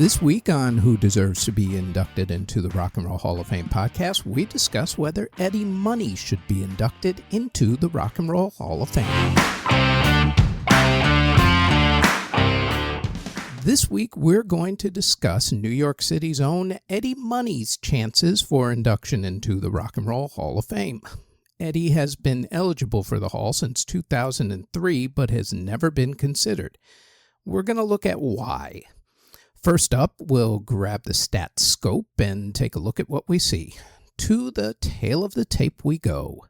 This week on Who Deserves to Be Inducted into the Rock and Roll Hall of Fame podcast, we discuss whether Eddie Money should be inducted into the Rock and Roll Hall of Fame. This week, we're going to discuss New York City's own Eddie Money's chances for induction into the Rock and Roll Hall of Fame. Eddie has been eligible for the Hall since 2003, but has never been considered. We're going to look at why. First up, we'll grab the stat scope and take a look at what we see. To the tail of the tape we go.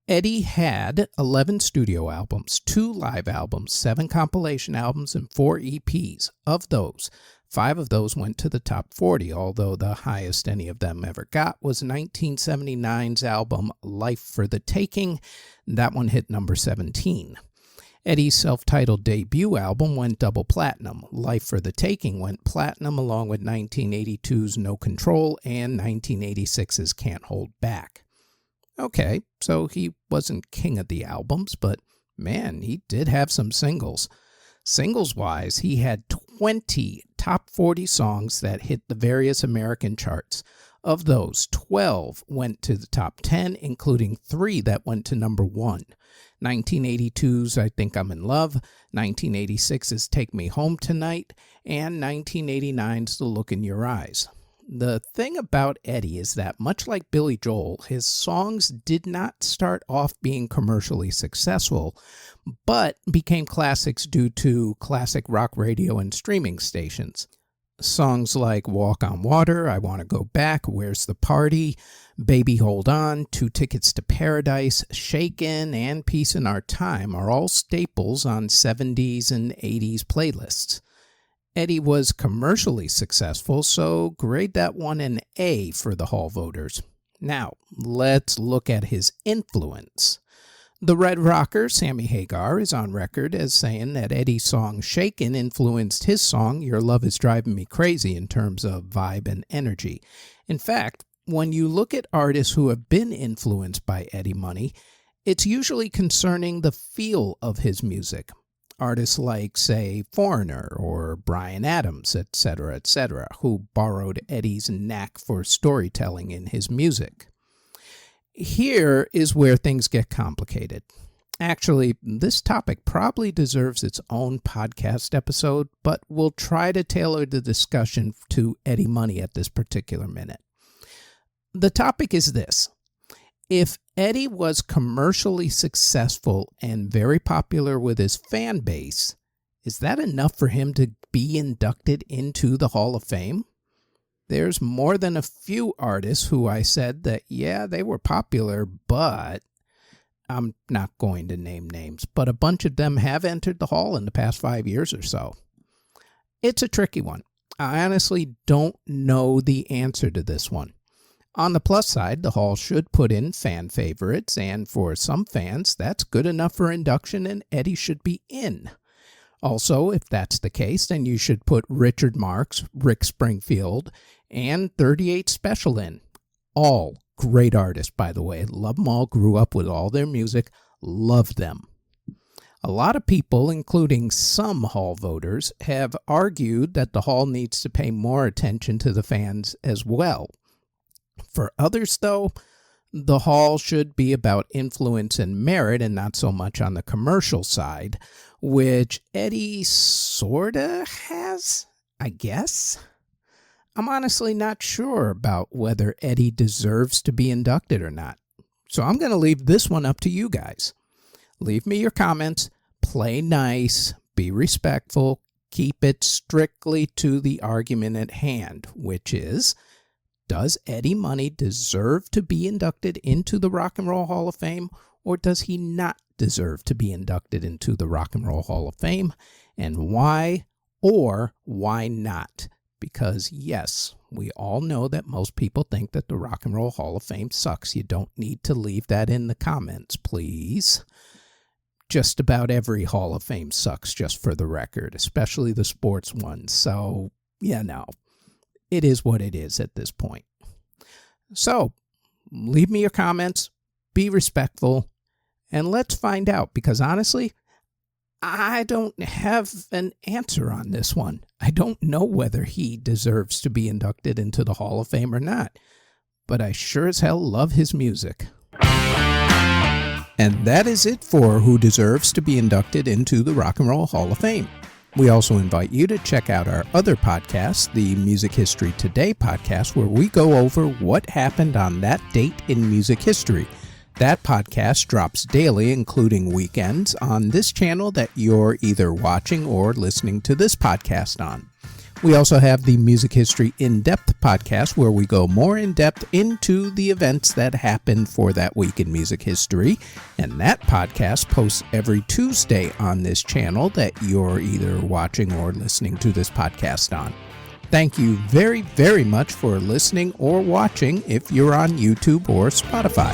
Eddie had 11 studio albums, 2 live albums, 7 compilation albums, and 4 EPs. Of those, 5 of those went to the top 40, although the highest any of them ever got was 1979's album Life for the Taking. That one hit number 17. Eddie's self-titled debut album went double platinum. Life for the Taking went platinum along with 1982's No Control and 1986's Can't Hold Back. Okay, so he wasn't king of the albums, but man, he did have some singles. Singles-wise, he had 20 top 40 songs that hit the various American charts. Of those, 12 went to the top 10, including 3 that went to number 1. 1982's I Think I'm in Love, 1986's Take Me Home Tonight, and 1989's The Look in Your Eyes. The thing about Eddie is that, much like Billy Joel, his songs did not start off being commercially successful, but became classics due to classic rock radio and streaming stations. Songs like Walk on Water, I Want to Go Back, Where's the Party, Baby Hold On, 2 Tickets to Paradise, Shakin', and Peace in Our Time are all staples on 70s and 80s playlists. Eddie was commercially successful, so grade that one an A for the Hall voters. Now, let's look at his influence. The Red Rocker, Sammy Hagar, is on record as saying that Eddie's song Shakin' influenced his song Your Love Is Driving Me Crazy in terms of vibe and energy. In fact, when you look at artists who have been influenced by Eddie Money, it's usually concerning the feel of his music. Artists like, say, Foreigner or Bryan Adams, etc., who borrowed Eddie's knack for storytelling in his music. Here is where things get complicated. Actually, this topic probably deserves its own podcast episode, but we'll try to tailor the discussion to Eddie Money at this particular minute. The topic is this. If Eddie was commercially successful and very popular with his fan base, is that enough for him to be inducted into the Hall of Fame? There's more than a few artists who I said that, yeah, they were popular, but I'm not going to name names, but a bunch of them have entered the Hall in the past 5 years or so. It's a tricky one. I honestly don't know the answer to this one. On the plus side, the Hall should put in fan favorites, and for some fans, that's good enough for induction and Eddie should be in. Also, if that's the case, then you should put Richard Marx, Rick Springfield, and 38 Special in. All great artists, by the way. Love them all, grew up with all their music, love them. A lot of people, including some Hall voters, have argued that the Hall needs to pay more attention to the fans as well. For others, though, the Hall should be about influence and merit and not so much on the commercial side, which Eddie sorta has, I guess. I'm honestly not sure about whether Eddie deserves to be inducted or not. So I'm going to leave this one up to you guys. Leave me your comments, play nice, be respectful, keep it strictly to the argument at hand, which is, does Eddie Money deserve to be inducted into the Rock and Roll Hall of Fame, or does he not deserve to be inducted into the Rock and Roll Hall of Fame, and why or why not? Because yes, we all know that most people think that the Rock and Roll Hall of Fame sucks. You don't need to leave that in the comments, please. Just about every Hall of Fame sucks, just for the record, especially the sports ones. So, yeah, no. It is what it is at this point. So, leave me your comments, be respectful, and let's find out, because honestly, I don't have an answer on this one. I don't know whether he deserves to be inducted into the Hall of Fame or not, but I sure as hell love his music. And that is it for who deserves to be inducted into the Rock and Roll Hall of Fame. We also invite you to check out our other podcast, the Music History Today podcast, where we go over what happened on that date in music history. That podcast drops daily, including weekends, on this channel that you're either watching or listening to this podcast on. We also have the Music History In-Depth podcast, where we go more in-depth into the events that happened for that week in music history. And that podcast posts every Tuesday on this channel that you're either watching or listening to this podcast on. Thank you very, very much for listening or watching if you're on YouTube or Spotify.